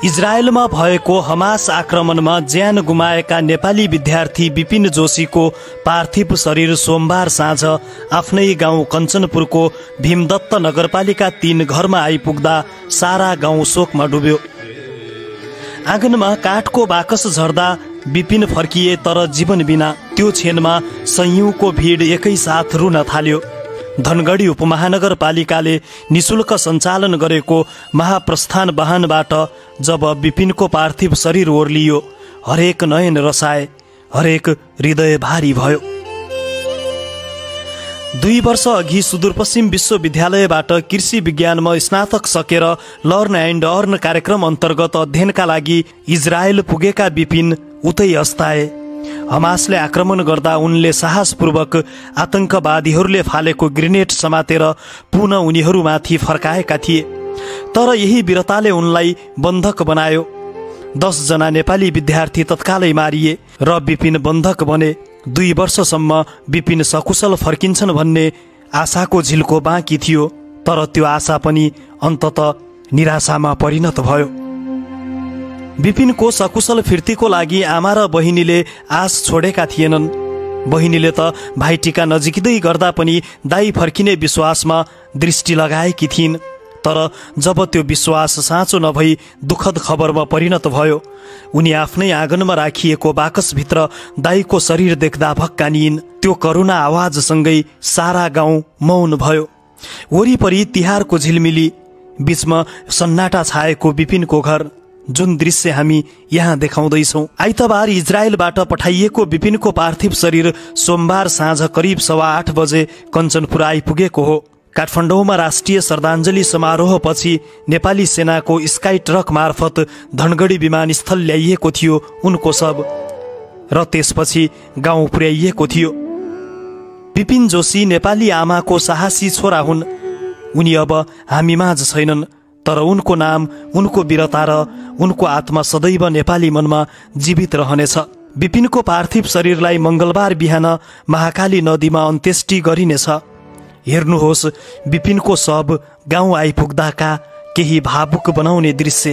इजरायलमा भएको हमास आक्रमणमा ज्यान गुमाएका नेपाली विद्यार्थी विपिन जोशीको पार्थिव शरीर सोमबार साँझ आफ्नै गाउँ कञ्चनपुरको भीमदत्त नगरपालिका 3 घरमा आइपुग्दा सारा गाउँ शोकमा डुब्यो। आँगनमा काठको बाकस झर्दा विपिन फर्किए, तर जीवन बिना। त्यो क्षणमा सयौंको भिड एकैसाथ रुन थाल्यो। धनगढी उपमहानगरपालिकाले निशुल्क सञ्चालन गरेको महाप्रस्थान वाहनबाट जब विपिनको पार्थिव शरीर ओर्लियो, हरेक नयन रसाए, हरेक हृदय भारी भयो। 2 वर्ष अघि सुदूरपश्चिम विश्वविद्यालयबाट कृषि विज्ञानमा स्नातक सकेर लर्न एन्ड अर्न कार्यक्रम अन्तर्गत अध्ययनका लागि इजरायल पुगेका विपिन उतै अस्ताए। हमासले आक्रमण गर्दा उनले साहसपूर्वक आतंकवादीहरूले फालेको ग्रेनेड समातेर पुनः उनीहरूमाथि फर्काएका थिए। तर यही वीरताले उनलाई बन्धक बनायो। 10 जना नेपाली विद्यार्थी तत्कालै मारिए र विपिन बन्धक बने। 2 वर्षसम्म विपिन सकुशल फर्किन्छन् भन्ने आशाको झिल्को बाँकी थियो, तर त्यो आशा पनि अन्ततः निराशामा परिणत भयो। विपिनको सकुशल फिर्तीको लागि आमा र बहिनीले आश छोडेका थिएनन्। बहिनीले त भाइटिका नजिकिँदै गर्दा पनि दाई फर्किने विश्वासमा दृष्टि लगाएकी थिइन्। तर जब त्यो विश्वास साँचो नभई दुःखद खबरमा परिणत भयो, उनी आफ्नै आँगनमा राखिएको बाकसभित्र दाईको शरीर देख्दा भक्कानिइन्। त्यो करुणा आवाजसँगै सारा गाउँ मौन भयो। वरिपरि तिहारको झिलमिली, बीचमा सन्नाटा छाएको विपिनको घर, जुन दृश्य हामी यहाँ देखाउँदैछौँ। आइतबार इजरायलबाट पठाइएको विपिनको पार्थिव शरीर सोमबार साँझ करिब 8:15 बजे कञ्चनपुर आइपुगेको हो। काठमाडौँमा राष्ट्रिय श्रद्धाञ्जली समारोहपछि नेपाली सेनाको स्काई ट्रक मार्फत धनगढी विमानस्थल ल्याइएको थियो उनको शव, र त्यसपछि गाउँ पुर्याइएको थियो। विपिन जोशी नेपाली आमाको साहसी छोरा हुन्। उनी अब हामीमाझ छैनन्, तर उनको नाम, उनको वीरता र उनको आत्मा सदैव नेपाली मनमा जीवित रहनेछ। विपिनको पार्थिव शरीरलाई मंगलबार बिहान महाकाली नदीमा अन्त्येष्टि गरिनेछ। हेर्नुहोस् विपिनको शव गाउँ आइपुग्दाका केही भावुक बनाउने दृश्य।